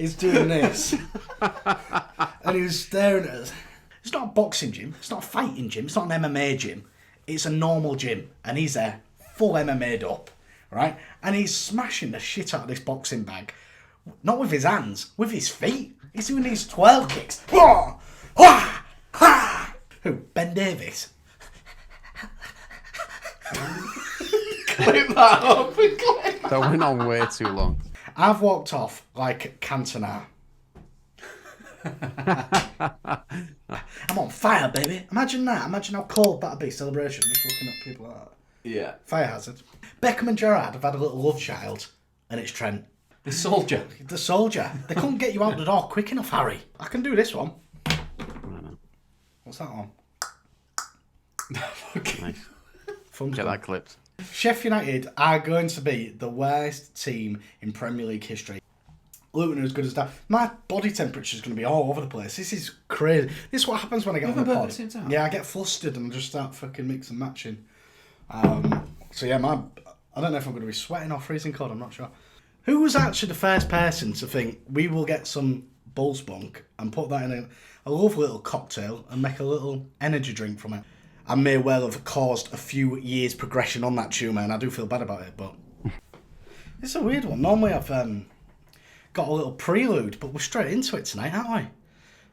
He's doing this. And he was staring at us. It's not a boxing gym. It's not a fighting gym. It's not an MMA gym. It's a normal gym. And he's there, full MMA'd up, right? And he's smashing the shit out of this boxing bag. Not with his hands, with his feet. He's doing these 12 kicks. Who? Ben Davis? Clip that up. That went on way too long. I've walked off like Cantona. I'm on fire, baby. Imagine that. Imagine how cold that'd be. Celebration. Just looking at people like that. Yeah. Fire hazard. Beckham and Gerrard have had a little love child, and it's Trent. The soldier. The soldier. They couldn't get you out the door quick enough, Harry. I can do this one. What's that on? Okay. Nice. Thumbs Get up. that clipped. Sheffield United are going to be the worst team in Premier League history. Luton are as good as that. My body temperature is going to be all over the place. This is crazy. This is what happens when I get on the burp pod. at the same time? Yeah, I get flustered and I just start fucking mixing and matching. So yeah, I don't know if I'm going to be sweating or freezing cold. I'm not sure. Who was actually the first person to think we will get some bull spunk and put that in a lovely little cocktail and make a little energy drink from it? I may well have caused a few years progression on that tumour, and I do feel bad about it, but it's a weird one. Normally I've got a little prelude, but we're straight into it tonight, aren't we?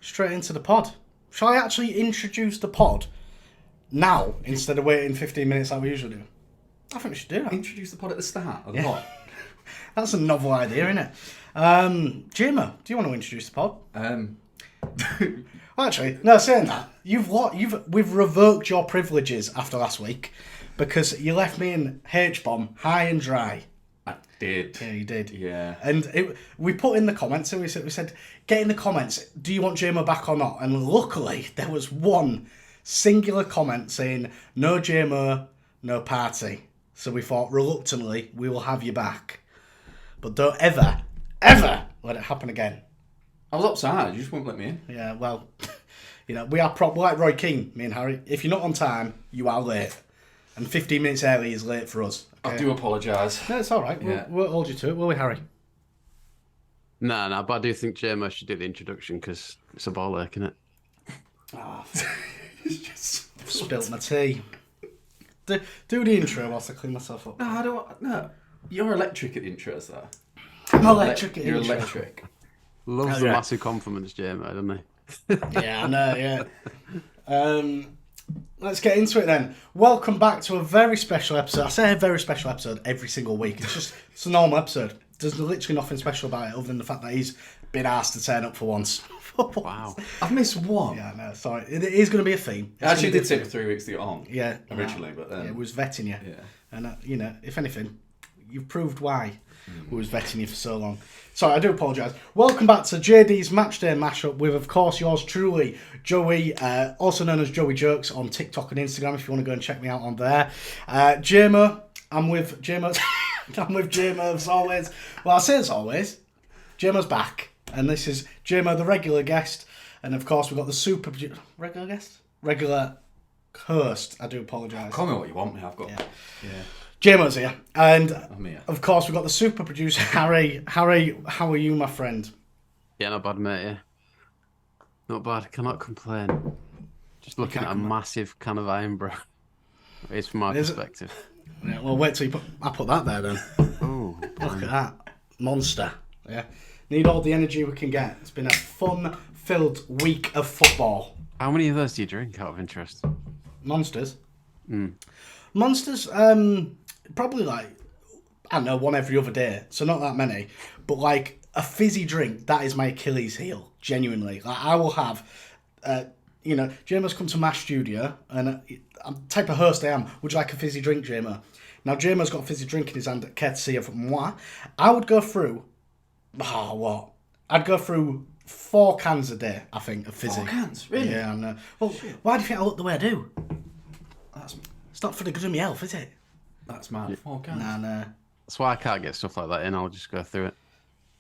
Straight into the pod. Shall I actually introduce the pod now instead of waiting 15 minutes like we usually do? I think we should do that. Introduce the pod at the start of the pod. That's a novel idea, isn't it? Jameo, do you want to introduce the pod? Well, actually, no, saying that, we've revoked your privileges after last week because you left me in H-bomb high and dry. I did. Yeah, you did. Yeah. And we put in the comments and we said, get in the comments, do you want Jameo back or not? And luckily, there was one singular comment saying, no Jameo, no party. So we thought, reluctantly, we will have you back. But don't ever let it happen again. I was upside. You just wouldn't let me in. Yeah, well, we are like Roy Keane, me and Harry. If you're not on time, you are late. And 15 minutes early is late for us. Okay? I do apologise. No, it's all right. Yeah. We'll hold you to it, will we, Harry? No, but I do think Jameo should do the introduction because it's a ball ache, isn't it? Oh, It's just spilt my tea. Do the intro whilst I clean myself up. No, I don't. No, you're electric at the intros, though. I'm electric at You're intro. electric. Loves Oh, the yeah. massive compliments, Jameo, doesn't he? Yeah, I know, yeah. Let's get into it then. Welcome back to a very special episode. I say a very special episode every single week. It's a normal episode. There's literally nothing special about it other than the fact that he's been asked to turn up for once. Wow. I've missed one. Yeah, no, sorry. It is going to be a theme. It actually did take 3 weeks to get on. Yeah. Originally, but then... Yeah, it was vetting you. Yeah. And, if anything, you've proved why we was vetting you for so long. Sorry, I do apologise. Welcome back to JD's Matchday Mashup with, of course, yours truly, Joey, also known as Joey Jokes on TikTok and Instagram if you want to go and check me out on there. Jameo, I'm with Jameo. I'm with Jameo as always. Well, I say as always, Jameo's back. And this is Jameo, the regular guest. And, of course, we've got the super... Regular guest? Regular host. I do apologise. Call me what you want me. I've got... Yeah. Yeah. Jamo's here. And, I'm here. of course, we've got the super producer, Harry. Harry, how are you, my friend? Yeah, not bad, mate, yeah. Not bad. Cannot complain. Just looking at a massive can of iron, bro. It is from my perspective. Yeah, well, wait till I put that there, then. Oh, Look at that. Monster. Yeah. Need all the energy we can get. It's been a fun-filled week of football. how many of those do you drink out of interest? Monsters? Mm. Monsters, probably like, I don't know, one every other day. So not that many. But like a fizzy drink, that is my Achilles heel. Genuinely. Like I will have, Jameo's come to my studio and I'm the type of host I am. Would you like a fizzy drink, Jameo? Now Jameo's got a fizzy drink in his hand, courtesy of moi. I would go through, I'd go through 4 cans a day, I think, of fizzy. 4 cans? Really? Yeah, I know. Well, why do you think I look the way I do? That's It's not for the good of my health, is it? mad. 4 cans. Nah. That's why I can't get stuff like that in. I'll just go through it.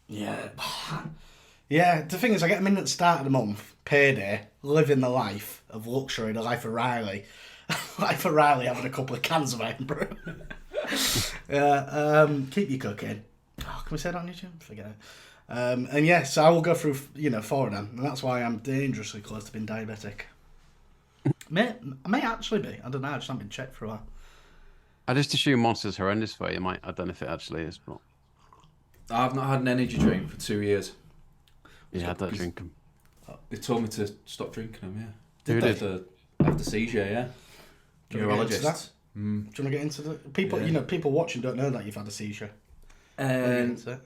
Yeah. Yeah, the thing is, I get them in at the start of the month, payday, living the life of luxury, the life of Riley. Life of Riley having a couple of cans of iron brew. Yeah, keep your cocaine. Oh, can we say that on YouTube? Forget it. And yes, I will go through, 4 of them, and that's why I'm dangerously close to being diabetic. May actually be. I don't know. I just haven't been checked for a while. I just assume Monster's horrendous for you. I don't know if it actually is, but I've not had an energy drink for 2 years. yeah, I don't drink them. They told me to stop drinking them. Yeah. Who did? After seizure, yeah. Do you want to get into Neurologist. that? Do you want to get into the people? Yeah. People watching don't know that you've had a seizure. Into it.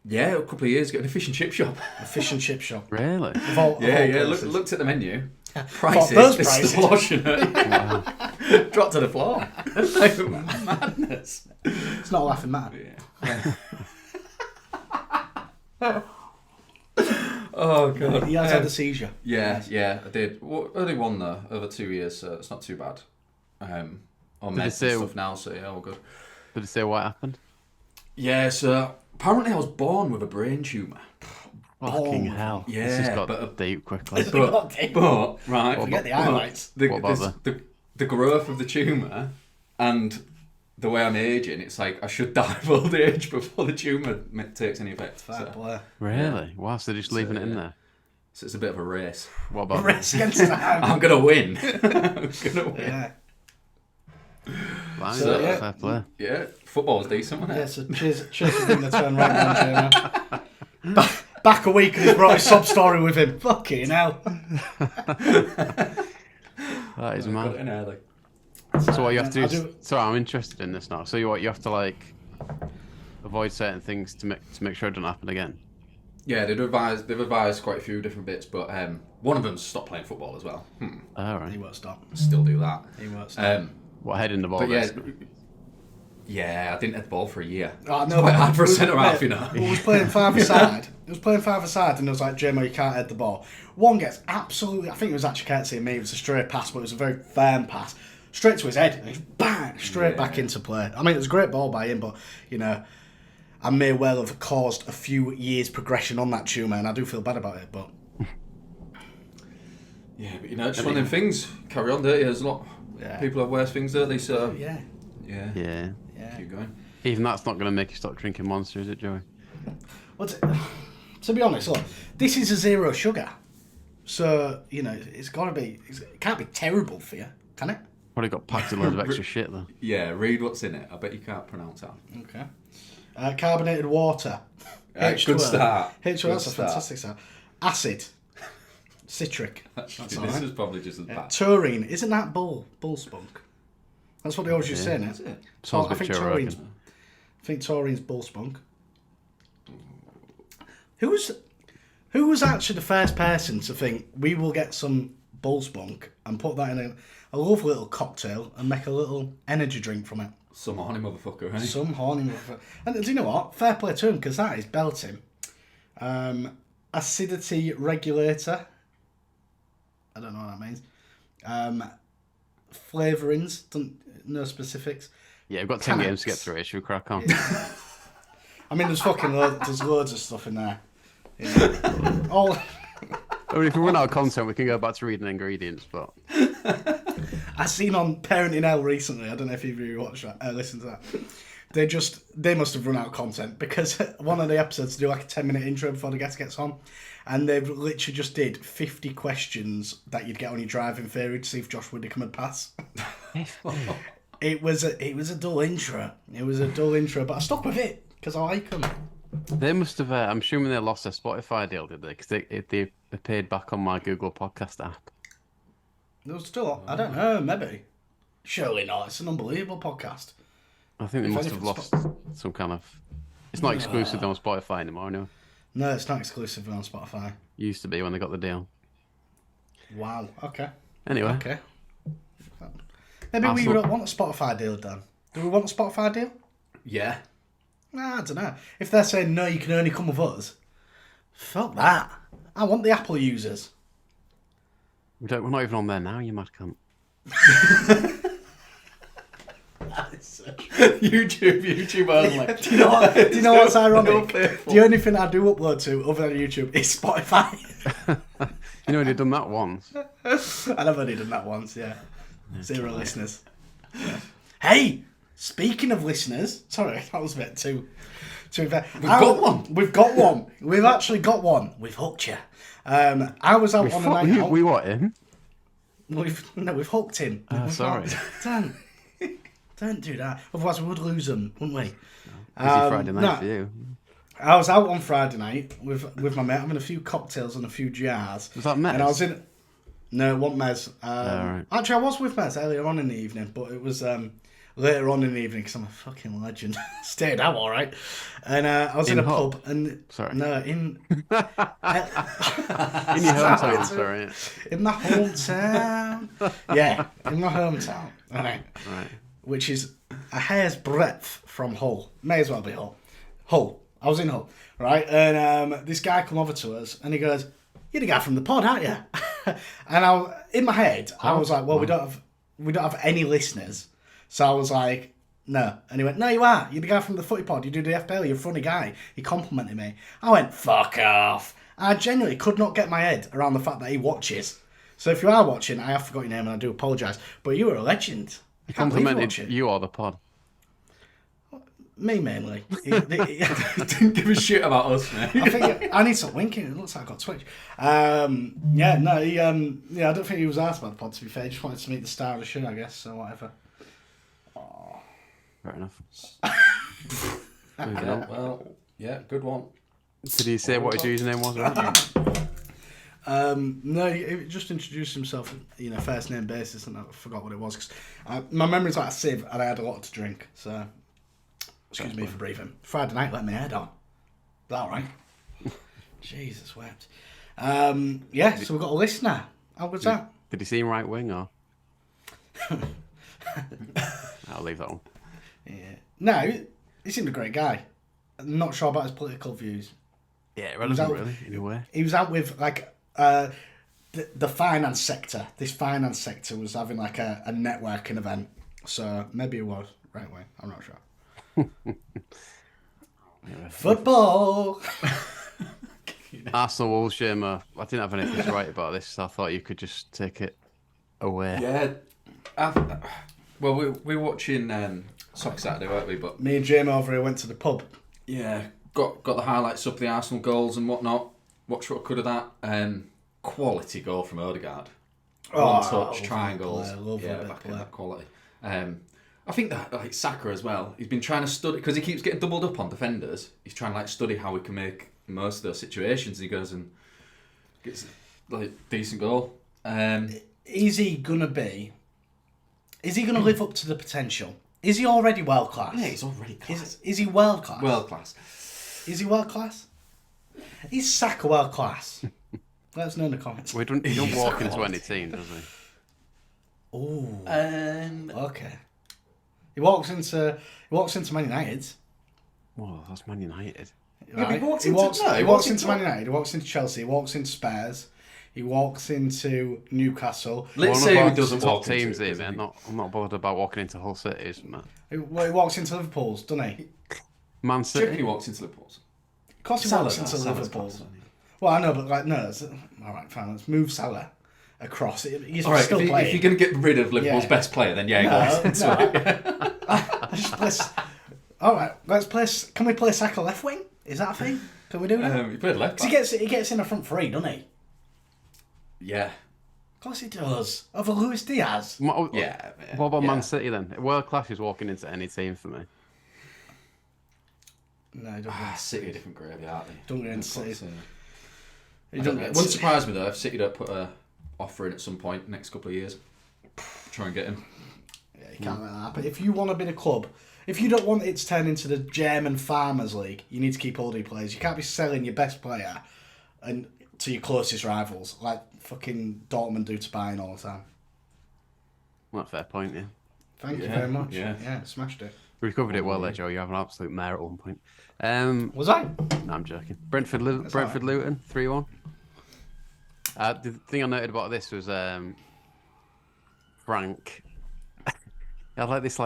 Yeah, a couple of years ago, in a fish and chip shop. A fish and chip shop. Really? Of all places. Looked at the menu. Those Prices, prices. extortionate. Wow. Dropped to the floor. Like, madness. It's not a laughing matter. Yeah. Oh god. He has had a seizure. Yeah, I did. Well, only one though, over 2 years, so it's not too bad. On Did it meds say- and stuff now, so yeah, all good. Did it say what happened? Yeah, so apparently I was born with a brain tumour. Fucking hell. Yeah, This has got but- deep quickly. But right, Forget the but highlights. What about the growth of the tumour and the way I'm aging, it's like I should die of old age before the tumour takes any effect. Fair So, play. Really? Wow, so they're just leaving it in yeah. there. so it's a bit of a race. What about Race against time. I'm gonna win. I'm gonna win. Yeah. Blimey, So, yeah. fair play. Yeah, football's decent, wasn't it? Yeah, so cheers for doing the turn right now, Jameo. Back a week and he's brought his sob story with him. Fucking hell. That is Got it mad. in early. So what you have to I do? do- So I'm interested in this now. So you have to like avoid certain things to make sure it doesn't happen again. Yeah, they've advised quite a few different bits, but one of them's stop playing football as well. All right. He won't stop. Still do that. He won't stop. What heading the ball? But yeah, basically? yeah, I didn't hit the ball for a year. Oh, It's quite hard for a centre half, mate, you know. It was playing five-a-side. It was playing five-a-side, and it was like, Jameo, you can't head the ball. One gets absolutely, I think it was actually courtesy of me, it was a straight pass, but it was a very firm pass. Straight to his head, and he's bang, straight back into play. I mean, it was a great ball by him, but, I may well have caused a few years' progression on that tumour, and I do feel bad about it, but... Yeah, but it's one of them things. Carry on, don't you? There's a lot. Yeah. People have worse things, don't they? So Yeah. yeah, Yeah. keep going. Even that's not going to make you stop drinking Monster, is it, Joey? Well, to be honest, look, this is a 0 sugar. So, it's got to be... It can't be terrible for you, can it? Probably got packed a load of extra shit though. Yeah, read what's in it. I bet you can't pronounce that. Okay. Carbonated water. Good start. H2O, that's Good a start. fantastic start. Acid. Citric. Actually, That's all this right. is probably just as bad. Taurine. Isn't that bull spunk? That's what they always used to say, That's isn't it? it. Sounds a I bit think Joe taurine's, Rogan. I think taurine's bull spunk. Who was actually the first person to think we will get some bull spunk and put that in a lovely little cocktail and make a little energy drink from it? Some horny motherfucker, eh? Some horny motherfucker. And do you know what? Fair play to him, because that is belting. Acidity regulator. I don't know what that means. Flavourings. No specifics. Yeah, we've got 10 Cannabis. games to get through. Should we crack on? I mean, there's loads of stuff in there. All. I mean, if we run out of content, we can go back to reading ingredients, but... I seen on Parenting Hell recently. I don't know if either of you watched that, listened to that. They must have run out of content because one of the episodes do like a 10-minute intro before the guest gets on, and they've literally just did 50 questions that you'd get on your driving theory to see if Josh Widdicombe would pass. It was a dull intro. It was a dull intro, but I stuck with it because I like them. They must have... I'm assuming they lost their Spotify deal, did they? Because they appeared back on my Google Podcast app. There was still, I don't know, maybe. Surely not. It's an unbelievable podcast. I think they If must have anything's lost some kind of... It's not exclusive on Spotify anymore, no. No, it's not exclusive on Spotify. Used to be when they got the deal. Wow. Okay. Anyway, Okay. Maybe we Arsenal- don't want a Spotify deal, Dan. Do we want a Spotify deal? Yeah. Nah, I don't know. If they're saying, no, you can only come with us, fuck that. I want the Apple users. we're not even on there now, you mad cunt. YouTube only. Do you know what's ironic? painful. The only thing I do upload to other than YouTube is Spotify. You know, they've done that once. And I've only done that once, yeah. 0 listeners. Yeah. Hey, speaking of listeners, sorry, that was a bit too To be fair, got one. We've got one. We've actually got one. We've hooked you. I was out on a night out. We what, him? We've hooked him. Sorry. Don't do that. Otherwise, we would lose them, wouldn't we? Busy Friday night for you. I was out on Friday night with my mate, having a few cocktails and a few jars. Was that Mez? And I was in. No, it wasn't Mez. Right. Actually, I was with Mez earlier on in the evening, but it was later on in the evening because I'm a fucking legend. Stayed out all right. And I was in a pub. And sorry. No, in your hometown, sorry. In my hometown. Yeah, in my hometown. Right. Which is a hair's breadth from Hull. May as well be Hull. Hull. I was in Hull, right? And this guy come over to us and he goes, "You're the guy from the pod, aren't you?" And in my head, I was like, "Well, we don't have any listeners." So I was like, "No." And he went, "No, you are. You're the guy from the footy pod. You do the FPL. You're a funny guy." He complimented me. I went, "Fuck off." I genuinely could not get my head around the fact that he watches. So if you are watching, I have forgotten your name and I do apologise. But you were a legend. He complimented you or the pod? Me mainly. He didn't give a shit about us, mate. I think I need some winking. It looks like I got twitch. I don't think he was asked about the pod. To be fair, he just wanted to meet the star of the show, I guess. So whatever. Fair enough. Well, yeah, good one. Did he say what his username was? Right? No, he just introduced himself, first name basis, and I forgot what it was. 'Cause my memory's like a sieve, and I had a lot to drink, so. Excuse me for breathing. Friday night, let my head on. Is that all right? Jesus wept. So we've got a listener. How was that? Did he seem right wing or? I'll leave that one. Yeah. No, he seemed a great guy. I'm not sure about his political views. Yeah, relevant really, in a way. He was out with the finance sector. This finance sector was having like a networking event. So maybe it was right wing. I'm not sure. Football. Arsenal Wolves game. I didn't have anything to write about this, so I thought you could just take it away. Yeah. Well, we're watching Soccer Saturday, weren't we? But me and Jameo over here went to the pub. Yeah, got the highlights up, the Arsenal goals and whatnot. Watched what could of that. Quality goal from Odegaard. One touch, triangles. Back in that quality. I think that like Saka as well. He's been trying to study because he keeps getting doubled up on defenders. He's trying to study how we can make most of those situations. He goes and gets decent goal. Is he gonna live up to the potential? Is he already world class? Yeah, he's already class. Is he world class? World class. Is he world class? Is Saka world class? Let us know in the comments. He don't walk into any team, does he? Oh. Okay. He walks into Man United. Well, that's Man United. Right? Yeah, he walks into Man United. He walks into Chelsea. He walks into Spurs. He walks into Newcastle. Let's say he doesn't top walk teams into here, man. I'm not bothered about walking into Hull City, isn't it? He walks into Liverpool's, doesn't he? Man City. He walks into Liverpool's. Of course he walks into Liverpool's. Well, I know, but no. All right, fine. Let's move Salah across. He's all right, still if playing. you're going to get rid of Liverpool's best player, then he walks into it. All right, let's play. Can we play Saka left wing? Is that a thing? Can we do that? He played left. He gets in the front three, doesn't he? Yeah. Of course he does. Over Luis Diaz. Yeah. What about Man City then? World class is walking into any team for me. No, he doesn't. City a different gravy, aren't they? Don't get into City. It wouldn't surprise me though if City don't put a offer in at some point next couple of years. Try and get him. Yeah, you can't let that happen. If you want to be a club, if you don't want it to turn into the German Farmers League, you need to keep holding players. You can't be selling your best player and to your closest rivals like fucking Dortmund do to Bayern all the time. Well, fair point, yeah. Thank you very much. Yeah, smashed it. We covered it well there, Joe. You have an absolute mare at one point. Was I? No, I'm joking. Brentford Luton, 3-1. The thing I noted about this was Frank. He had like this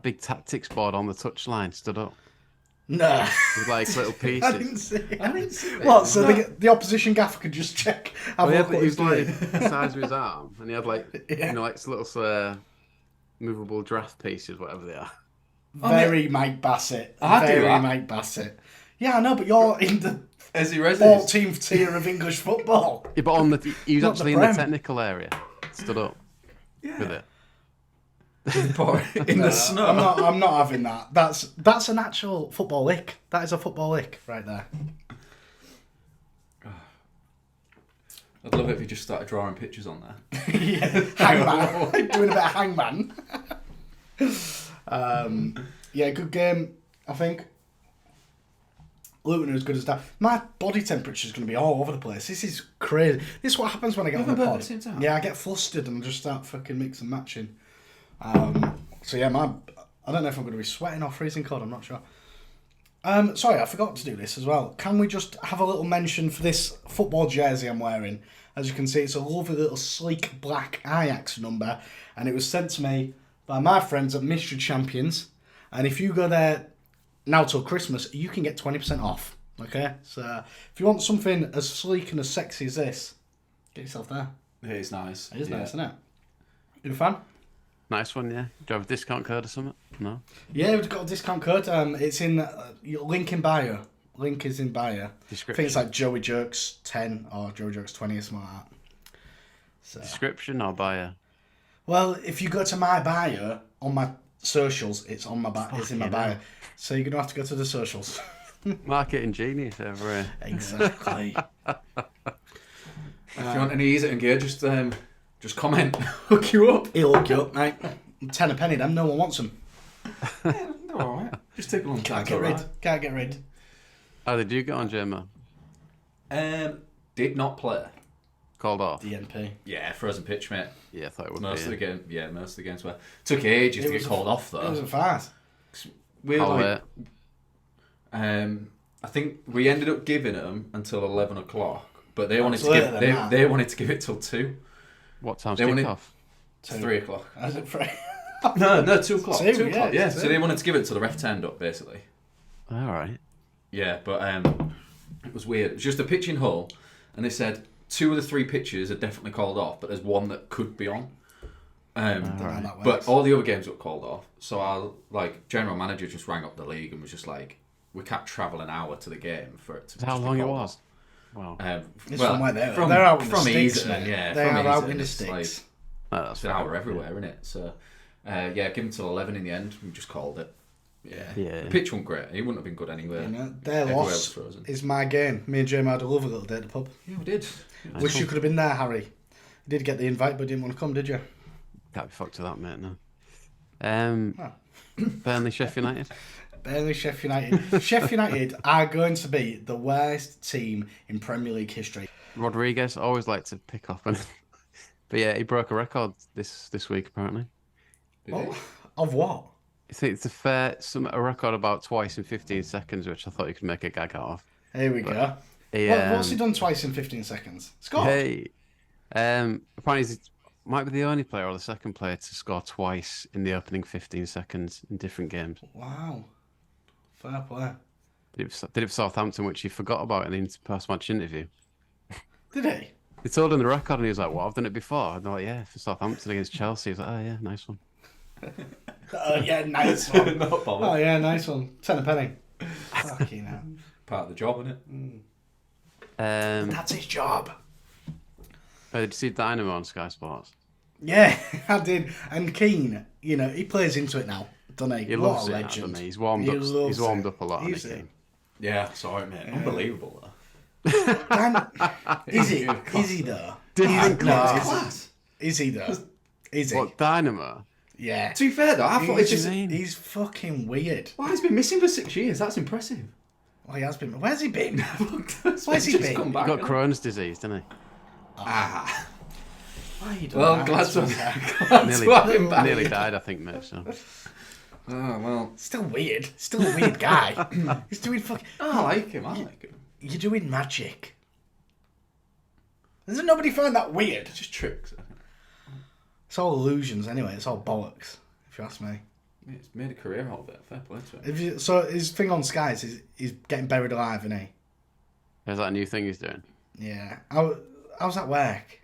big tactics board on the touchline stood up. No. With like little pieces. I didn't see it. What? So the opposition gaffer could just check. He was like the size of his arm, and he had like little movable draft pieces, whatever they are. Very Mike Bassett. I do Very that. Mike Bassett. Yeah, I know, but you're in the As he resis. 14th tier of English football. Yeah, but he was Not actually the in the Prem. technical area. Stood up with it. In the snow. I'm not having that. That's an actual football lick. That is a football lick right there. I'd love it if you just started drawing pictures on there. Yeah, hangman. Doing a bit of hangman. Yeah, good game, I think. Luton are as good as that. My body temperature is going to be all over the place. This is crazy. This is what happens when I get on the At pod. the same time? Yeah, I get flustered and just start fucking mixing and matching. So yeah, I don't know if I'm going to be sweating or freezing cold. I'm not sure. Sorry, I forgot to do this as well. Can we just have a little mention for this football jersey I'm wearing? As you can see, it's a lovely little sleek black Ajax number, and it was sent to me by my friends at Mystery Champions. And if you go there now till Christmas, you can get 20% off. Okay, so if you want something as sleek and as sexy as this, get yourself there. It is nice. It is nice, isn't it? You a fan? Nice one, yeah. Do you have a discount code or something? No. Yeah, we've got a discount code. It's in link in bio. Link is in bio. Description. I think it's like Joey Jerks 10 or Joey Jerks 20 or something like that. So. Description or bio? Well, if you go to my bio on my socials, it's on my it's in my bio. hell. So you're gonna have to go to the socials. Marketing genius over here. Exactly. If you want any ease it and gear, just comment. Hook you up. He'll hook you up, mate. 10 a penny, then no one wants them. Yeah, they're alright. Just take a long time. Can't get rid. Oh, did you get on Jameo? Did not play. Called off? DNP. Yeah, frozen pitch, mate. Yeah, I thought it would Most be. of the game, most of the games were. Took ages to get called off It though. wasn't fast. We I'll like, wait. I think we ended up giving them until 11 o'clock, but they wanted It's to later give than that. they wanted to give it till 2. What time's They wanted- kick off? 3 o'clock. Is it free? No, 2 o'clock. 2, 2 o'clock. Yeah. it's So 2. they wanted to give it till the ref turned up, basically. All right. Yeah, but it was weird. It was just a pitch in Hull, and they said 2 of the 3 pitches are definitely called off, but there's one that could be on. Don't know how that But works. all the other games got called off. So our general manager just rang up the league and was just like, "We can't travel an hour to the game for it to." How just be long it called was? Wow. off." It's from where they're out in the sticks, Easton, mate. yeah. They from are out Easton, in the it's sticks. Like, Oh, that's it's an fair. hour everywhere, isn't it? So, yeah, give him till 11 in the end. We just called it. Yeah. Yeah. The pitch wasn't great. It wouldn't have been good anywhere. You know, their Everywhere was loss frozen. is my game. Me and Jamie had a lovely little day at the pub. Yeah, we did. Wish you could have been there, Harry. You did get the invite, but didn't want to come, did you? Can't be fucked to that, mate, no. Burnley, Sheffield United. Burnley, Sheffield United. Sheffield United are going to be the worst team in Premier League history. Rodriguez, always like to pick up. But yeah, he broke a record this week, apparently. What? Of what? I think it's a record about twice in 15 seconds, which I thought you could make a gag out of. Here we go. He, What's he done twice in 15 seconds? Scored. Hey, apparently he might be the only player or the second player to score twice in the opening 15 seconds in different games. Wow. Fair play. Did it for Southampton, which he forgot about in the post-match interview. Did he? They told him the record, and he was like, "What? I've done it before." And they're like, "Yeah, for Southampton against Chelsea." He was like, "Oh yeah, nice one." Oh, yeah, nice one. Not bothered. Oh, yeah, nice one. 10 a penny. Fucking hell. Part of the job, isn't it? That's his job. Did you see Dynamo on Sky Sports? Yeah, I did. And Keane, you know, he plays into it now, doesn't he? He What loves a it, legend. doesn't he? He's warmed up. loves He's warmed it. up a lot in the He's game. Yeah, sorry, mate. Unbelievable, though. Is he? Is he though? Different No, class. is he though? Is he? What, Dynamo? Yeah. To be fair, though, I thought it's just... He's fucking weird. Well, he's been missing for 6 years. That's impressive. Well, he has been. Where's he been? Where's he been? He got Crohn's disease, didn't he? Ah. Why are you doing Well, that? glad to have him back. Nearly died, I think, mate. So. Oh, well. Still weird. Still a weird guy. He's doing fucking. I like him. I like him. You're doing magic. Doesn't nobody find that weird? Just tricks. It's all illusions anyway. It's all bollocks, if you ask me. He's made a career out of it. Fair play to him. So his thing on Sky is he's getting buried alive, isn't he? Is that a new thing he's doing? Yeah. How's that work?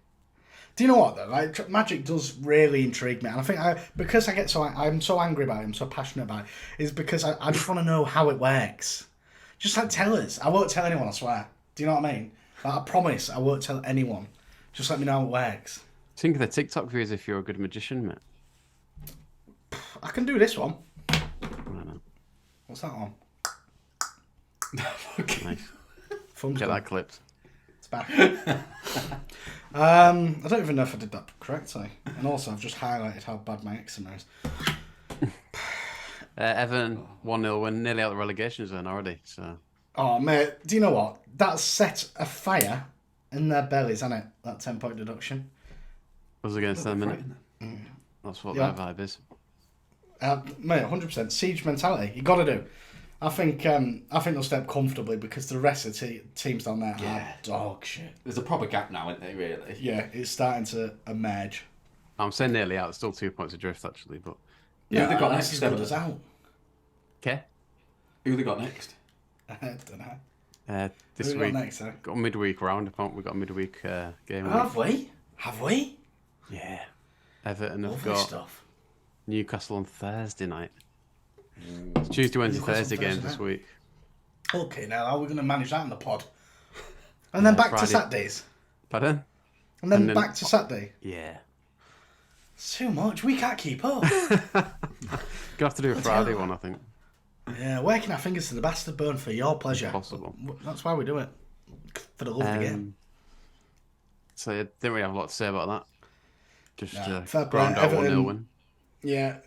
Do you know what though? Like Magic does really intrigue me, and I think because I'm so angry about it, I'm so passionate about it, is because I just want to know how it works. Just like tell us. I won't tell anyone. I swear. Do you know what I mean? Like, I promise I won't tell anyone. Just let me know how it works. Think of the TikTok views if you're a good magician, mate. I can do this one. I don't know. What's that one? Nice. Thumbs Get gone. that clipped. It's back. I don't even know if I did that correctly. And also, I've just highlighted how bad my eczema is. Everton 1-0 win, nearly out the relegation zone already. So. Oh, mate, do you know what? That set a fire in their bellies, hasn't it? That 10-point deduction. Us against them, innit? That's what their vibe is. Mate, 100%. Siege mentality. You got to do. I think they'll step comfortably because the rest of the teams down there are dog shit. There's a proper gap now, isn't there, really? Yeah, it's starting to emerge. I'm saying nearly out. It's still 2 points adrift, actually. But Yeah, they got that's next. as good as out. okay. Who they got next? I don't know. This Who week, got next, though? got a midweek round. We got a midweek game. Have we? Have we? Yeah. Everton have Lovely got stuff. Newcastle on Thursday night. It's Tuesday, Wednesday, Newcastle Thursday games Thursday this night. week. Okay, now how are we going to manage that in the pod? And then back Friday. to Saturdays. Pardon? And then And then- back to Saturday. Yeah. It's too much. We can't keep up. Gonna have to do a Friday hell. one, I think. Yeah, working our fingers to the bastard bone for your pleasure. Impossible. That's why we do it. For the love of the game. So yeah, didn't really have a lot to say about that. Just fair play. ground out Everton- 1-0 win. Yeah.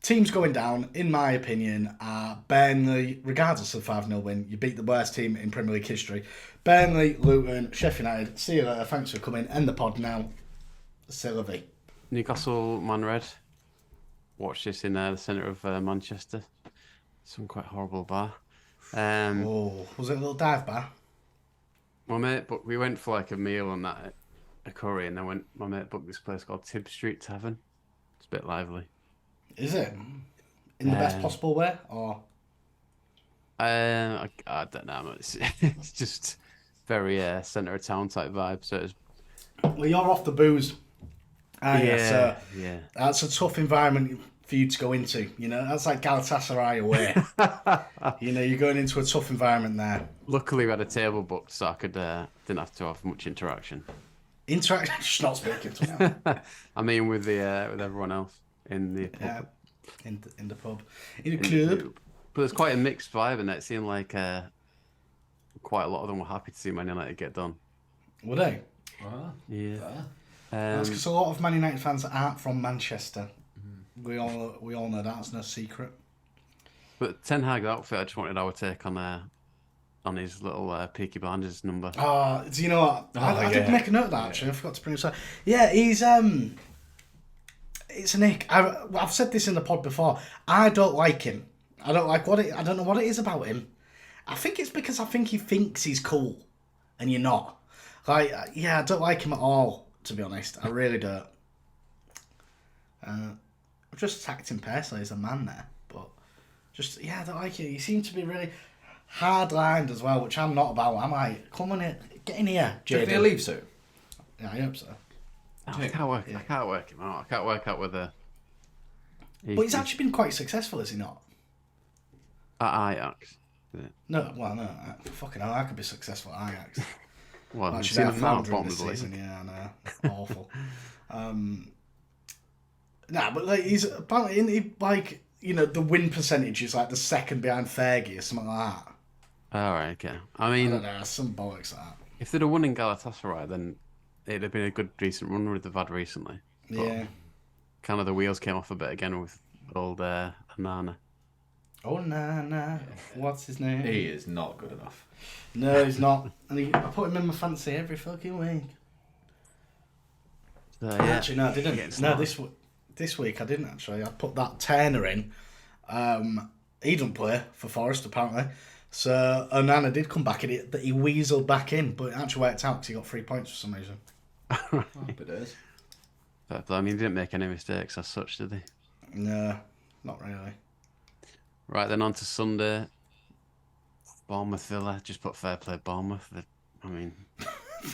Teams going down, in my opinion, are Burnley, regardless of 5-0 win. You beat the worst team in Premier League history. Burnley, Luton, Sheffield United. See you later. Thanks for coming. End the pod now. Sylvie. Newcastle Man Red. Watch this in the centre of Manchester. Some quite horrible bar. Oh, was it a little dive bar? My mate, but we went for like a meal and that, a curry, and then my mate booked this place called Tib Street Tavern. It's a bit lively. Is it? In the best possible way? Or I don't know. It's just very centre of town type vibe. So it's well, you're off the booze. So yeah. that's a tough environment for you to go into. You know, that's like Galatasaray away. You know, you're going into a tough environment there. Luckily, we had a table booked, so I could didn't have to have much interaction. Interaction, just not speaking to me. I mean, with everyone else in the pub. Yeah, in the pub, in the club. But there's quite a mixed vibe in it. It seemed like quite a lot of them were happy to see Man United get done. Were they? Wow. Yeah. That's because a lot of Man United fans aren't from Manchester. We all know that's no secret. But Ten Hag's outfit, I just wanted our take on his little Peaky Blinders number. Do you know what? I did make a note of that actually. I forgot to bring this up. Yeah, he's it's an ick. I've said this in the pod before. I don't like him. I don't like I don't know what it is about him. I think it's because I think he thinks he's cool, and you're not. Like, yeah, I don't like him at all. To be honest, I really don't. I've just attacked him personally as a man there, but just I don't like it. You seem to be really hard-lined as well, which I'm not about. I'm like, come on in, get in here, Do you think Jaden. he'll leave soon? Yeah, I hope so. I can't work him out. I can't work out whether. But he's actually been quite successful, is he not? At Ajax. No, fucking hell, I could be successful at Ajax. Well, Actually, you've they're seen him now, floundering bottom this of the season. league. Yeah, I know. Awful. But like he's apparently like the win percentage is like the second behind Fergie or something like that. All right, okay. I I mean, don't know, some bollocks like that. if they'd have won in Galatasaray, then it'd have been a good, decent run they've had recently. But Yeah. kind of the wheels came off a bit again with old Anana. Oh nah. What's his name? He is not good enough. No, he's not. And I put him in my fancy every fucking week. So, yeah. Actually, no, I Getting didn't. No, smart. this week I didn't actually. I put that Turner in. He didn't play for Forest apparently. So Onana did come back and he weaseled back in, but it actually worked out because he got 3 points for some reason. Happy days. But I mean, he didn't make any mistakes as such, did he? No, not really. Right, then on to Sunday. Bournemouth Villa. Just put fair play Bournemouth. I mean,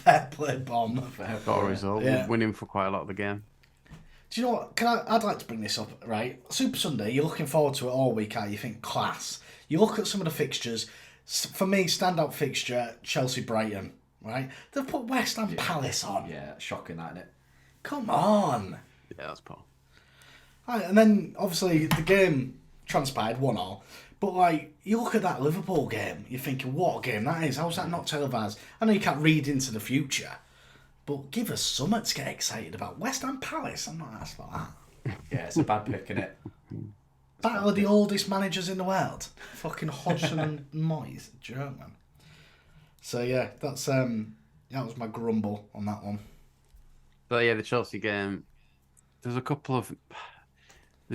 Fair play, Bournemouth. Got a result. Yeah. We're winning for quite a lot of the game. Do you know what? I'd like to bring this up, right? Super Sunday, you're looking forward to it all week, are you? You think, class. You look at some of the fixtures. For me, standout fixture, Chelsea-Brighton, right? They've put West Ham Palace on. Yeah, shocking that, isn't it? Come on. Yeah, that's Paul. Right, and then, obviously, the game transpired 1-1. But, like, you look at that Liverpool game, you're thinking, what a game that is. How's that not televised? I know you can't read into the future, but give us something to get excited about. West Ham Palace, I'm not asked for that. Yeah, it's a bad pick, isn't it? Battle of the oldest managers in the world. Fucking Hodgson and Moyes. Joke, man. So, yeah, that was my grumble on that one. But yeah, the Chelsea game, there's a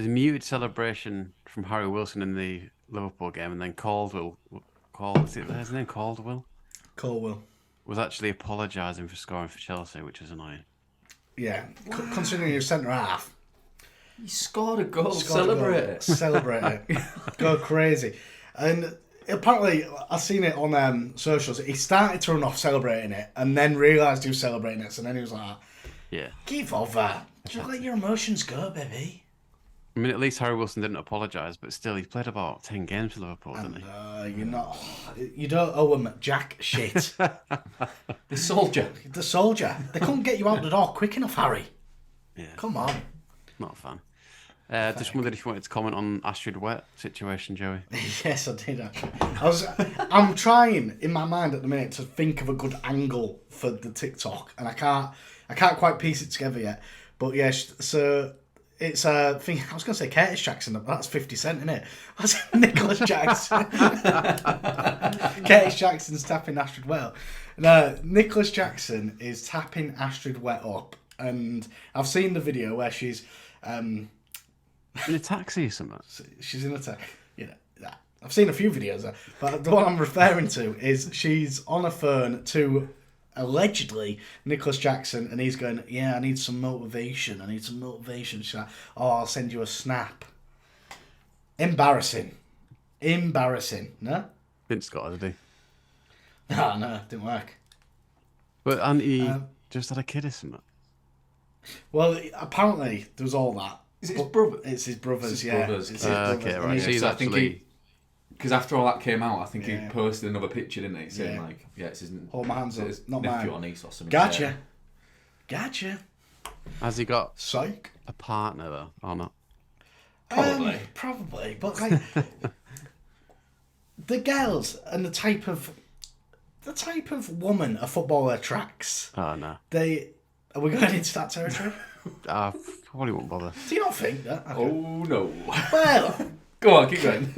muted celebration from Harry Wilson in the Liverpool game, and then is his name Caldwell? Colwell. Was actually apologising for scoring for Chelsea, which is annoying. Yeah, considering you're centre half. You scored a goal. Celebrate it. Celebrate it. Go crazy. And apparently, I've seen it on socials. He started to run off celebrating it, and then realised he was celebrating it, and then he was like, Yeah. give over. Just let your emotions go, baby. I mean, at least Harry Wilson didn't apologise, but still, he's played about 10 games for Liverpool, didn't he? You're not. You don't owe him jack shit. The soldier. The soldier. They couldn't get you out the door quick enough, Harry. Yeah. Come on. Not a fan. Just wondered if you wanted to comment on Astrid Wet situation, Joey. Yes, I did actually. I'm trying in my mind at the minute to think of a good angle for the TikTok, and I can't quite piece it together yet. But yes, so it's I was going to say Curtis Jackson, but that's 50 Cent, isn't it? That's Nicholas Jackson. Curtis Jackson's tapping Astrid Wet. No, Nicholas Jackson is tapping Astrid Wet up, and I've seen the video where she's. In a taxi or something? She's in a taxi. You know, I've seen a few videos, but the one I'm referring to is she's on a phone to allegedly Nicholas Jackson, and he's going, yeah, I need some motivation. She's like, oh, I'll send you a snap. Embarrassing. No? Vince got it, did he? No, didn't work. But and he just had a kid or something. Well, apparently there was all that. Is it his brother? It's his brother's, It's his yeah. brother's. It's his brother's. Okay, right. So he's So I actually... think because after all that came out, I think Yeah. he posted another picture, didn't he? Saying Yeah. it's his, Hold my hands up, his not nephew mine. or niece or something. Gotcha. Has he got Psych. a partner, though, or not? Probably. But like the girls and the type of woman a footballer attracts. Oh, no. Are we going into that territory? I probably won't bother. Do you not think that? Okay. Oh no. Well, Go on, keep going.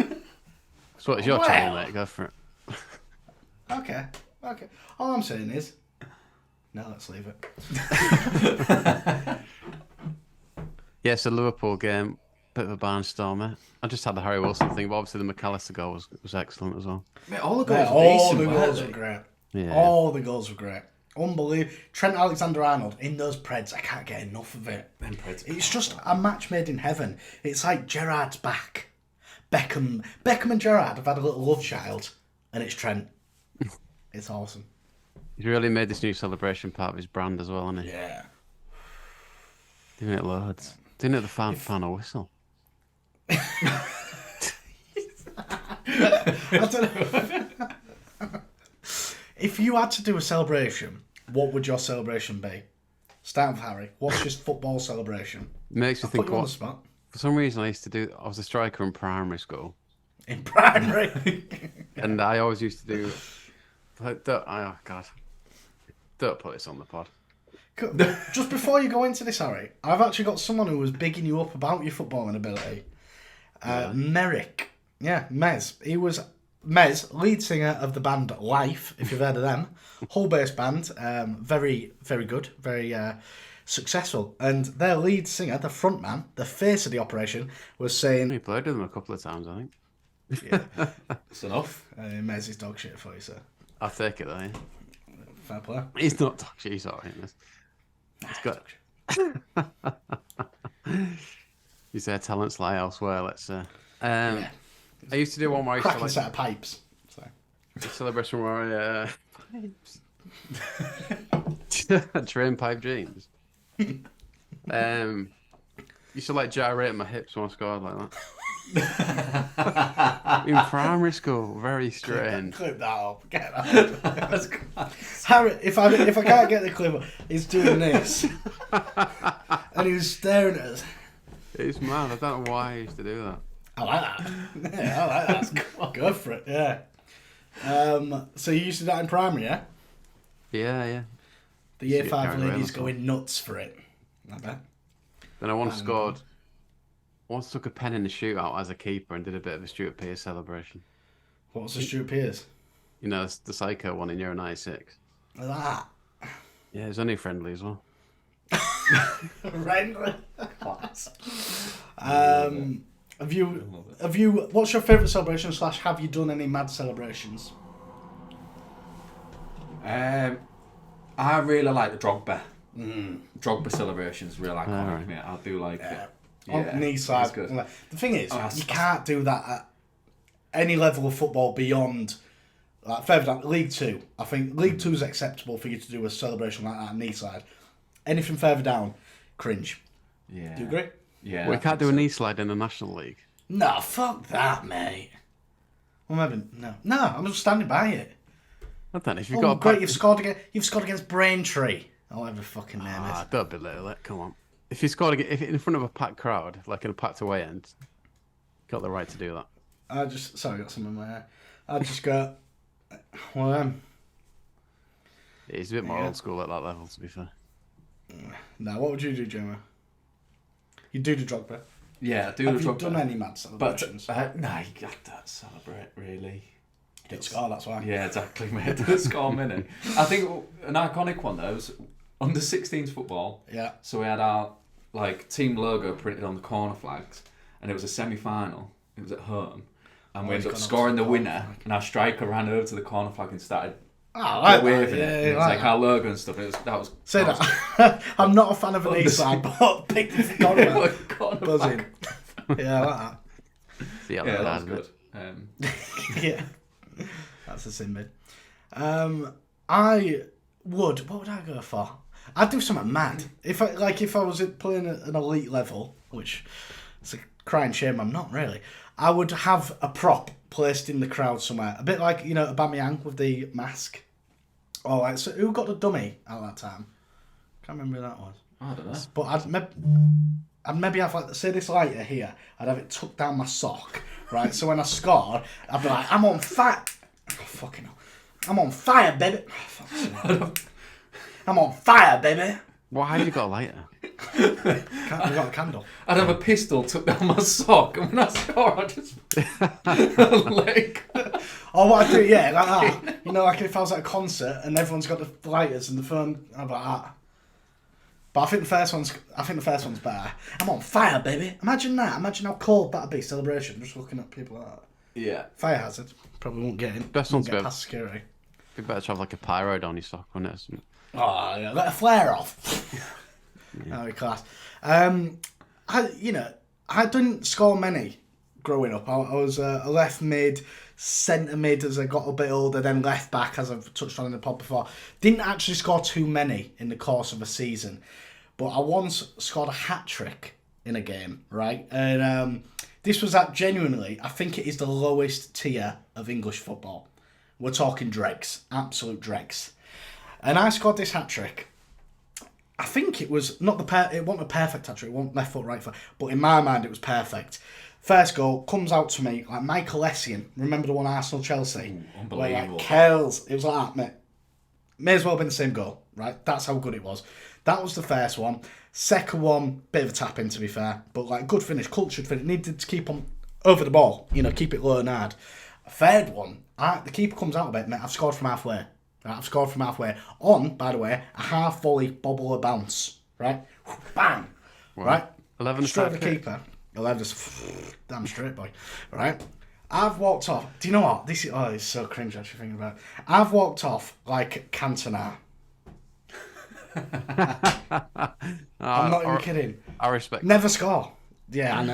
So it's your channel, mate. Go for it. okay. All I'm saying is, no, let's leave it. Yeah, so Liverpool game, bit of a barnstormer. I just had the Harry Wilson thing, but obviously the McAllister goal was excellent as well. Mate, all the goals All were the decent, goals weren't were they? great. Yeah. All the goals were great. Unbelievable. Trent Alexander-Arnold in those Preds, I can't get enough of it. Them Preds. It's just a match made in heaven. It's like Gerrard's back. Beckham and Gerrard have had a little love child, and it's Trent. It's awesome. He's really made this new celebration part of his brand as well, hasn't he? Yeah. Doing it loads. Doing it the final whistle. I don't know. If you had to do a celebration, what would your celebration be? Start with Harry. What's your football celebration? Makes you I'll think put you on the what. spot. For some reason, I was a striker in primary school, In primary. and I always used to do. Oh God! Don't put this on the pod. Just before you go into this, Harry, I've actually got someone who was bigging you up about your footballing ability. Merrick. Yeah, Mez. He was Mez, lead singer of the band Life, if you've heard of them. Hull-based band. Very, very good. Very successful. And their lead singer, the front man, the face of the operation, was saying... We played with them a couple of times, I think. Yeah, It's enough. Mez is dog shit for you, sir. I'll take it though. Yeah. Fair play. He's not dog shit. He's alright. He's got. His talents lie elsewhere. Let's say. I used to do one where I used Cracking to set of pipes. So. a celebration where I Drain pipe jeans. Used to like gyrate my hips when I scored like that. In primary school, very strange. Clip that up. Get that up. Harry, if I can't get the clip up, he's doing this. And he was staring at us. It's mad. I don't know why I used to do that. I like that. Yeah, I like that. Go for it, yeah. So you used to do that in primary, yeah? Yeah. The year 5 ladies going nuts for it. I bet. Then I once took a pen in the shootout as a keeper and did a bit of a Stuart Pearce celebration. What was the Stuart Pearce? You know, the Psycho one in Euro 96. Like that? Yeah, it was only friendly as well. Friendly? Have you? What's your favourite celebration / have you done any mad celebrations? I really like the Drogba. Drogba celebrations, really iconic. Right. I do like it. On knee side. The thing is, you can't do that at any level of football beyond, like, further down, League 2. I think League 2 is acceptable for you to do a celebration like that knee side. Anything further down, cringe. Yeah. Do you agree? Yeah. We can't do a knee slide in the National League. No, fuck that, mate. Well, maybe no. I'm just standing by it. I don't know if you've got. Great! You've scored against Braintree. Or whatever the fucking name is. Don't belittle it. Come on. If you scored in front of a packed crowd, like in a packed away end, got the right to do that. I got something in my hair. I just got. Well, It's a bit more old school at that level, to be fair. Now, what would you do, Jameo? You do the Drogba. Yeah, I do Have the you Drogba. done any mad celebrations? But no, you got to celebrate, really. Didn't score, that's why. Yeah, exactly, mate. Didn't score many. I think an iconic one though was under 16s football. Yeah. So we had our team logo printed on the corner flags, and it was a semi-final. It was at home, and we ended up scoring the winner. And our striker ran over to the corner flag and started waving it. It was like our logo and stuff. Say that. I'm not a fan of an A-side, but pick the corner buzzing. Yeah, I like that. Yeah, that was good. Yeah. That's a sin bin. What would I go for? I'd do something mad. If I was playing at an elite level, which it's a crying shame I'm not really, I would have a prop placed in the crowd somewhere. A bit like, Aubameyang with the mask. Oh, so who got the dummy at that time? Can't remember who that was. I don't know. But I'd maybe have, say this lighter here, I'd have it tucked down my sock, right? So when I scored, I'd be like, I'm on fire. Oh, fucking hell. I'm on fire, baby. Oh, I'm on fire, baby. Why have you got a lighter? I got a candle. I'd have a pistol tucked down my sock, and when I score, I just leg. Oh, what I do, yeah, like that. Like if I was at a concert and everyone's got the lighters and the phone, I'd be like that. But I think the first one's better. I'm on fire, baby. Imagine that. Imagine how cold that'd be. Celebration. Just looking at people like that. Yeah. Fire hazard. Probably won't get in. Best one's past security. Be better to have like a pyro down your sock, wouldn't it? Oh yeah, let a flare off. Oh, class. I didn't score many growing up. I was a left mid, centre mid as I got a bit older, then left back as I've touched on in the pod before. Didn't actually score too many in the course of a season, but I once scored a hat-trick in a game, right? And this was genuinely, I think it is the lowest tier of English football. We're talking dregs, absolute dregs. And I scored this hat-trick. I think it was it wasn't a perfect hat-trick, it wasn't left foot, right foot, but in my mind it was perfect. First goal comes out to me like Michael Essien. Remember the one Arsenal-Chelsea? Unbelievable. Curls. It was like that, mate. May as well have been the same goal, right? That's how good it was. That was the first one. Second one, bit of a tap-in to be fair, but good finish, cultured finish. Needed to keep on over the ball, keep it low and hard. Third one, the keeper comes out a bit, mate. I've scored from halfway. Right, I've scored from halfway. On, by the way, a half volley bobble or bounce. Right? Bang! Wow. Right? 11 straight to the keeper. 11 damn straight, boy. Right? I've walked off. Do you know what? It's so cringe actually thinking about it. I've walked off like Cantona. I'm not even kidding. I respect Never score. Yeah, and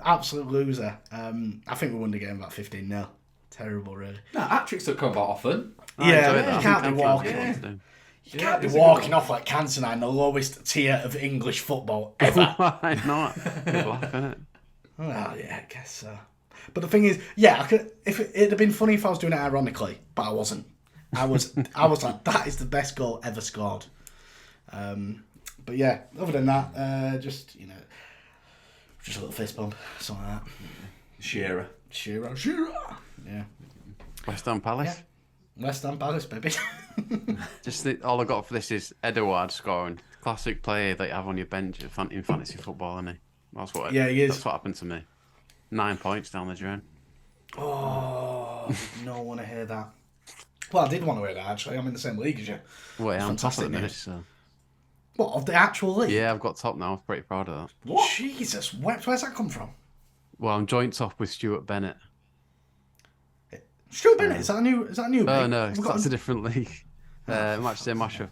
absolute loser. I think we won the game about 15-0. Terrible, really. No, hat-tricks don't come about often. Yeah, you can't be walking. You can't be walking off like Cantona in the lowest tier of English football ever. Why not? Good laugh, innit? Well, yeah, I guess so. But the thing is, yeah, I could. If it'd have been funny if I was doing it ironically, but I wasn't. I was like, that is the best goal ever scored. But yeah, other than that, just a little fist bump, something like that. Shearer. Yeah. West Ham Palace. Yeah. West Ham Palace, baby. All I got for this is Edouard scoring. Classic player that you have on your bench in fantasy football, isn't he? That's what. Yeah, he is. That's what happened to me. 9 points down the drain. Oh, I did not want to hear that. Well, I did want to hear that, actually. I'm in the same league as you. Well, yeah, I'm top Fantastic at the minute, news. so. What, of the actual league? Yeah, I've got top now. I'm pretty proud of that. What? Jesus, where's that come from? Well, I'm joint top with Stuart Bennett. Stuart Bennett, is that a new league? Oh, no, Have we that's a different league. Mashup.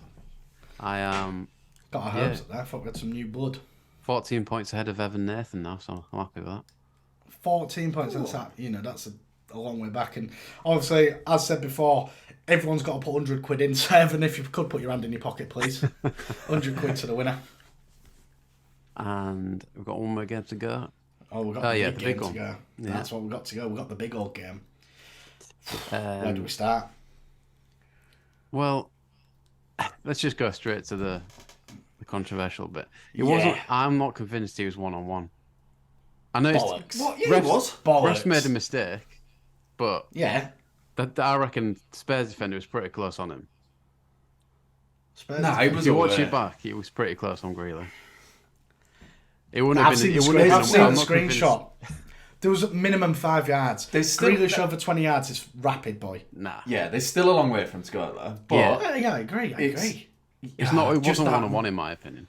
I am... Got our hopes up there. I thought we had some new blood. 14 points ahead of Evan Nathan now, so I'm happy with that. 14 points, that's a long way back. And obviously, as said before, everyone's got to put 100 quid in. So, Evan, if you could put your hand in your pocket, please. 100 quid to the winner. And we've got one more game to go. Oh, we've got the big game one. to go. Yeah. That's what we've got to go. We've got the big old game. Where do we start? Well, let's just go straight to the controversial bit. I'm not convinced he was 1-on-1. I know bollocks. What? Yeah, he was. Bollocks. Refs made a mistake, but yeah, I reckon Spurs defender was pretty close on him. He was. If you watch it back, he was pretty close on Greeley. It wouldn't I've have seen been. the I'm not screenshot. There was a minimum 5 yards. There's still Grealish over 20 yards is rapid, boy. Nah. Yeah, there's still a long way for him to go there. But Yeah, I agree. I agree. It's not. It wasn't 1-on-1 in my opinion.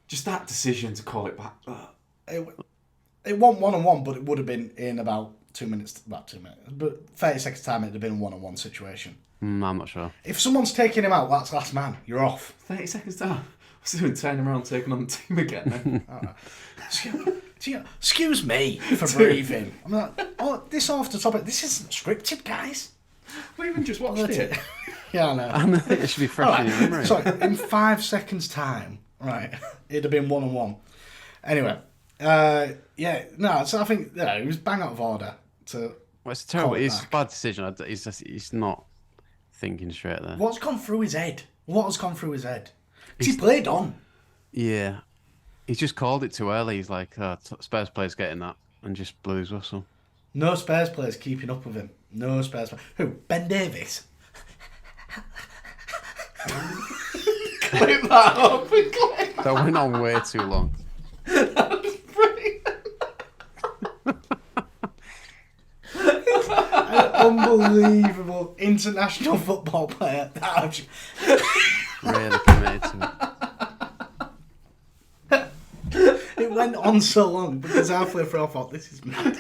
Just that decision to call it back. It wasn't 1-on-1, but it would have been in about 2 minutes. About 2 minutes, but 30 seconds time, it'd have been a 1-on-1 situation. I'm not sure. If someone's taking him out, that's last man. You're off. 30 seconds down. What's he doing? Turning around, taking on the team again. Then? Excuse me for breathing. I'm like, this off the topic. This isn't scripted, guys. We even just watched it. Yeah, I know. It should be fresh in your memory. Sorry, in 5 seconds time, right? It'd have been 1-on-1. Anyway, so I think it was bang out of order to. Well, it's terrible. It's a bad decision. He's not thinking straight there. What's gone through his head? What has gone through his head? He played on. Yeah. He's just called it too early. He's like, Spurs player's getting that, and just blew his whistle. No Spurs players keeping up with him. No Spurs players. Who? Ben Davies? Clip that up and clip That went on way too long. that. Was brilliant. An unbelievable international football player. Really committed to it. It went on so long because halfway through I thought, this is mad.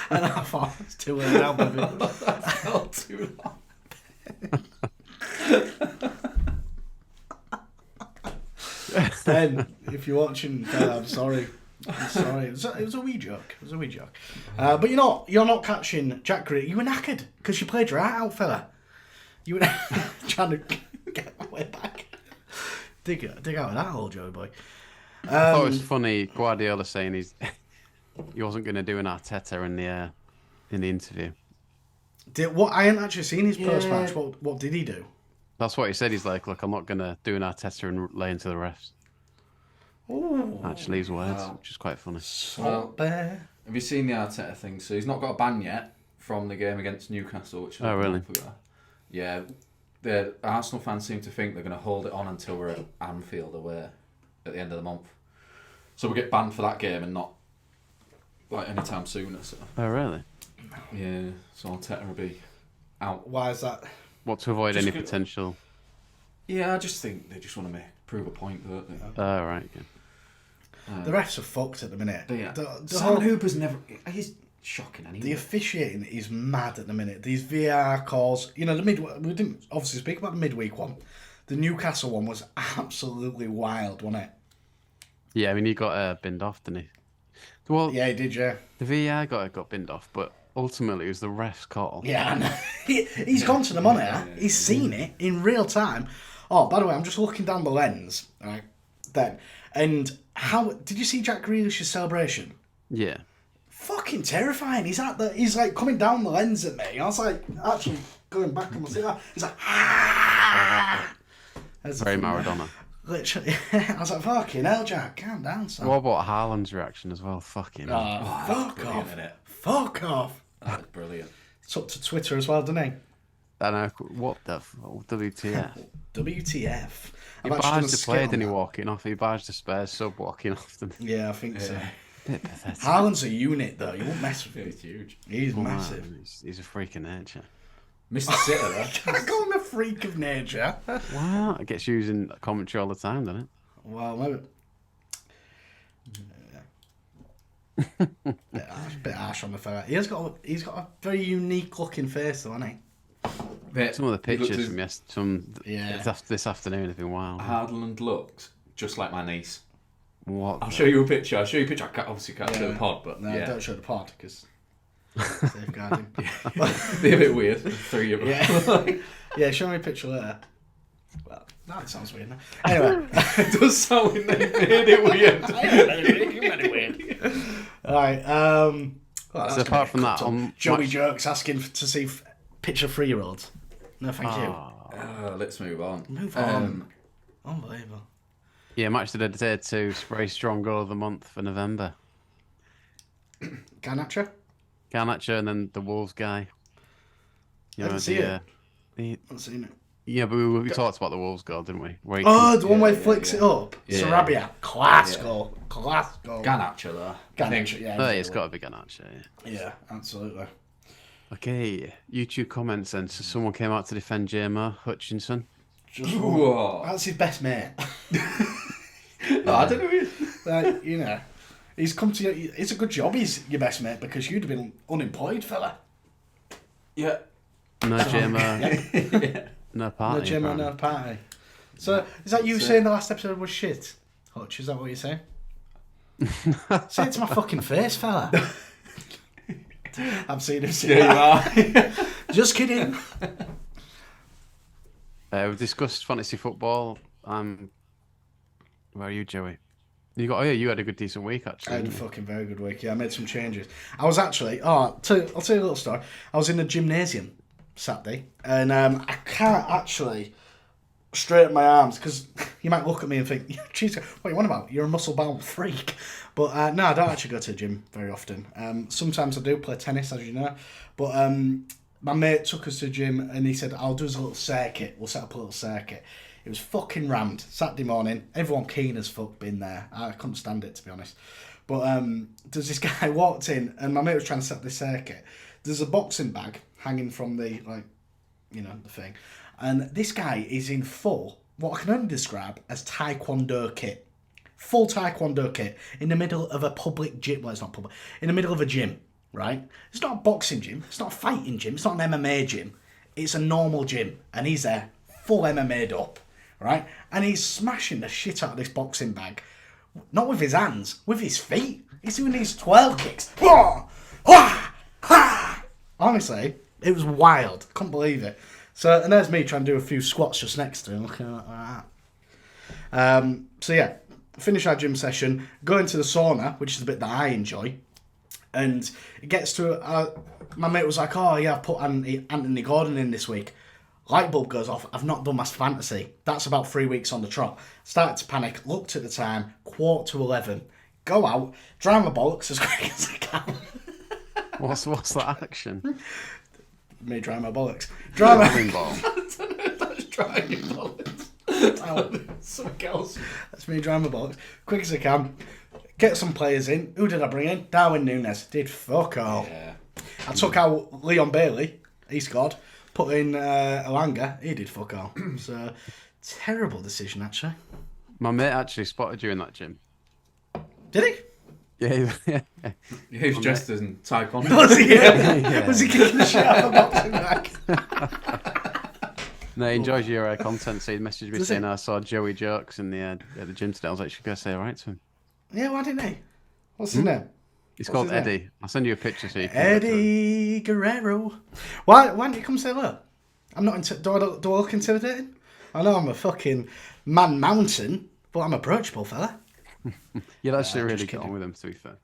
And I thought, it's too early now, baby. That's not too long. Ben, if you're watching, I'm sorry. I'm sorry. It was a wee joke. But you're not catching Jack Grealish. You were knackered because you played your heart out, fella. You were trying to get my way back. Dig out of that hole, Joey boy. I thought it was funny. Guardiola saying he wasn't going to do an Arteta in the interview. I hadn't actually seen his post match. What did he do? That's what he said. He's like, look, I'm not going to do an Arteta and lay into the refs. Ooh. Actually, his words, which is quite funny. Bear. Have you seen the Arteta thing? So he's not got a ban yet from the game against Newcastle. Which really? Yeah. The Arsenal fans seem to think they're going to hold it on until we're at Anfield away at the end of the month. So we'll get banned for that game and not like anytime sooner. So. Oh, really? Yeah, so Arteta will be out. Why is that? What, to avoid any potential? Yeah, I just think they just want to prove a point, don't they? Oh, right, yeah. The refs are fucked at the minute. Yeah. Sam Hooper's never... He's shocking anyway. The officiating is mad at the minute. These VAR calls... we didn't obviously speak about the midweek one. The Newcastle one was absolutely wild, wasn't it? Yeah, I mean, he got binned off, didn't he? Well, yeah, he did, yeah. The VAR got binned off, but ultimately it was the ref's call. Yeah, I know. He's gone to the monitor. He's seen it in real time. Oh, by the way, I'm just looking down the lens, right? Then, and how did you see Jack Grealish's celebration? Yeah. Fucking terrifying. He's like coming down the lens at me. I was like, actually going back and see that. He's like, ah! Very Maradona. Literally, I was like, fucking hell, Jack, calm down, son. What about Haaland's reaction as well? Fucking fuck off. Fuck off. That was brilliant. It's up to Twitter as well, doesn't he? I know, what the WTF? WTF. He barged the player, didn't he, walking off? He barged the Spurs sub walking off them. Yeah, I think so. Bit pathetic. Haaland's a unit, though. You won't mess with him. He's huge. He's massive. Man, he's a freak of nature. Mr. Sitter, I call him a freak of nature. Wow, it gets used in commentary all the time, doesn't it? Well, maybe. Bit harsh on the fella. He's got a very unique looking face, though, hasn't he? Some of the pictures from Yeah. this afternoon have been wild. Haaland looks just like my niece. What? I'll show you a picture. I obviously can't show the pod, but No, yeah. don't show the pod because safeguarding. Be a bit weird. Three of them. Yeah. Yeah, show me a picture later. Well, that sounds weird now. Anyway. It does sound weird. They made it weird. Alright, well, So apart from that, Joey Jerks asking to see picture 3-year-olds. No, thank you. Let's move on. Move on. Unbelievable. Yeah, match of the day to very strong goal of the month for November. Garnacho? Garnacho and then the Wolves guy. I didn't see it. I haven't seen it. Yeah, but we talked about the Wolves goal, didn't we? The one where he flicks it up. Yeah. Sarabia. Class goal. Class goal. Garnacho, though. Garnacho, yeah. Oh, it's got to be Garnacho, Yeah, absolutely. Okay, YouTube comments then. So someone came out to defend Jameo Hutchinson. Whoa. That's his best mate. No, I don't know. Like, you know, he's come to you. It's a good job he's your best mate because you'd have been unemployed, fella. Yeah. No Jameo. Yeah. No party. No Jameo, no party. So, is that you saying the last episode was shit? Hutch, is that what you're saying? Say it to my fucking face, fella. I've seen him say Yeah, you are. Just kidding. We've discussed fantasy football. Where are you, Joey? You had a good decent week actually. I had a fucking very good week. Yeah, I made some changes. I was actually. I'll tell you a little story. I was in the gymnasium Saturday, and I can't actually straighten my arms because you might look at me and think, "Jeez, what are you on about? You're a muscle-bound freak." But no, I don't actually go to the gym very often. Sometimes I do play tennis, as you know. But my mate took us to the gym and he said, "I'll do us a little circuit. We'll set up a little circuit." It was fucking rammed. Saturday morning, everyone keen as fuck been there. I couldn't stand it, to be honest. But there's this guy walked in, and my mate was trying to set this circuit. There's a boxing bag hanging from the, the thing. And this guy is in full, what I can only describe as Taekwondo kit. Full Taekwondo kit in the middle of a public gym. Well, it's not public. In the middle of a gym, right? It's not a boxing gym. It's not a fighting gym. It's not an MMA gym. It's a normal gym. And he's there, full MMA'd up. Right? And he's smashing the shit out of this boxing bag. Not with his hands, with his feet. He's doing these twirl kicks. Honestly, it was wild. Couldn't believe it. So, and there's me trying to do a few squats just next to him, looking like that. So yeah, finish our gym session, go into the sauna, which is the bit that I enjoy. And it gets to, my mate was like, "Oh yeah, I've put Anthony Gordon in this week." Light bulb goes off. I've not done my fantasy. That's about 3 weeks on the trot. Started to panic. Looked at the time. 11:15. Go out. Dry my bollocks as quick as I can. What's that action? Me dry my bollocks. Dry my ball. I don't know if that's drying your bollocks. Something else. That's me dry my bollocks. Quick as I can. Get some players in. Who did I bring in? Darwin Núñez. Did fuck all. Yeah. I took out Leon Bailey. He scored. Put in Elanga. He did fuck all. So, terrible decision, actually. My mate actually spotted you in that gym. Did he? Yeah. He was dressed as in Taekwondo. Was he? Yeah. Was he kicking the shit out of the boxing bag? No, he enjoys your content, so he messaged me Does saying he? I saw Joey Jerks in the at the gym today. I was like, should go say alright to him. Yeah, why didn't he? What's his name? He's What's called his name? Eddie. I'll send you a picture so you can Eddie Guerrero. Why didn't you come say hello? I'm not. Do I look intimidating? I know I'm a fucking man mountain, but I'm approachable, fella. You'd actually really just get kidding. on with him, to be fair.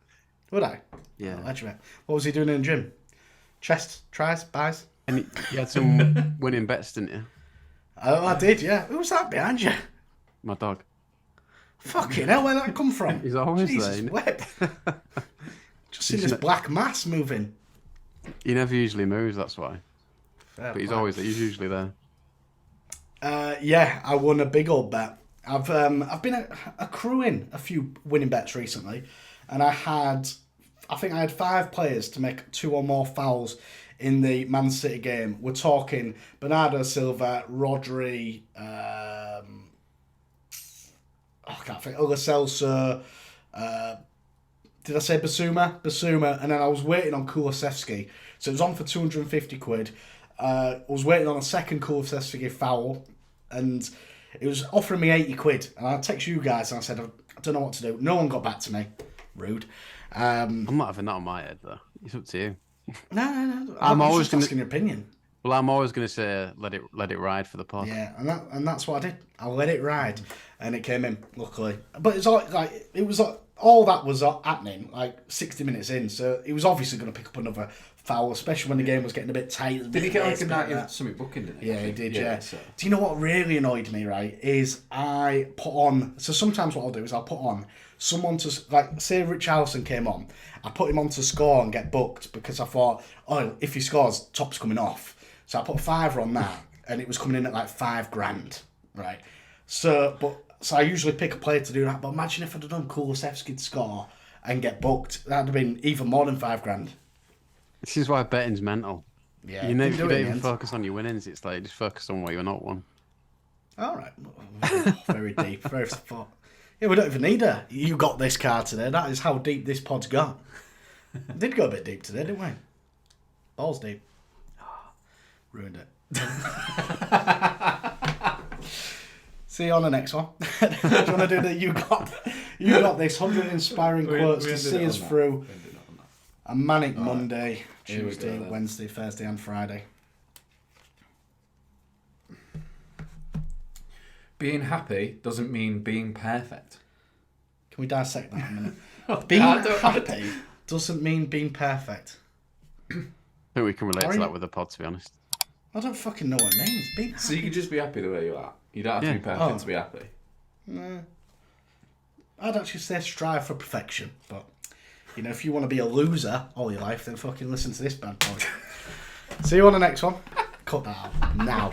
Would I? Yeah. Oh, what was he doing in the gym? Chest, tries, buys? And you had some winning bets, didn't you? Oh, I did, yeah. Who was that behind you? My dog. Fucking hell, where'd that come from? He's always Jesus there. whip. Just seen this black mass moving. He never usually moves, that's why. Fair But he's play. always there. He's usually there. Yeah, I won a big old bet. I've been accruing a few winning bets recently, and I think I had 5 players to make 2 or more fouls in the Man City game. We're talking Bernardo Silva, Rodri, I can't think, Lo Celso, did I say Basuma, and then I was waiting on Kulusevski. So it was on for 250 quid. I was waiting on a second Kulusevski foul, and it was offering me 80 quid. And I text you guys and I said, I don't know what to do. No one got back to me. Rude. I'm not having that on my head, though. It's up to you. No. I'm always just asking your opinion. Well, I'm always going to say let it ride for the pod. Yeah, and that's what I did. I let it ride, and it came in, luckily. But it's all all that was happening like 60 minutes in, so he was obviously going to pick up another foul, especially when the game was getting a bit tight. Did he get like a night in something booking, didn't he? Yeah, he did, yeah. So. Do you know what really annoyed me, right, is I put on... So sometimes what I'll do is I'll put on someone to... Like, say Richarlison came on, I put him on to score and get booked because I thought, oh, if he scores, top's coming off. So I put a £5 on that, and it was coming in at like $5,000, right? So I usually pick a player to do that, but imagine if I'd have done Kulusevski to score and get booked. That'd have been even more than $5,000. This is why betting's mental. Yeah, you don't even focus on your winnings. It's like just focus on where you're not won. All right, very deep, very thought. Yeah, we don't even need her. You got this card today. That is how deep this pod's got. We did go a bit deep today, didn't we? Balls deep. Ruined it. See you on the next one. Do you want to do that? You got this 100 inspiring quotes to see us through a manic Monday, Tuesday, Wednesday, Thursday, and Friday. Being happy doesn't mean being perfect. Can we dissect that a minute? Being happy doesn't mean being perfect. I think we can relate to that with the pod, to be honest. I don't fucking know what it means. Being happy. So you can just be happy the way you are. You don't have to be perfect to be happy. No. I'd actually say strive for perfection, but you know, if you want to be a loser all your life, then fucking listen to this bad boy. See you on the next one. Cut that out now.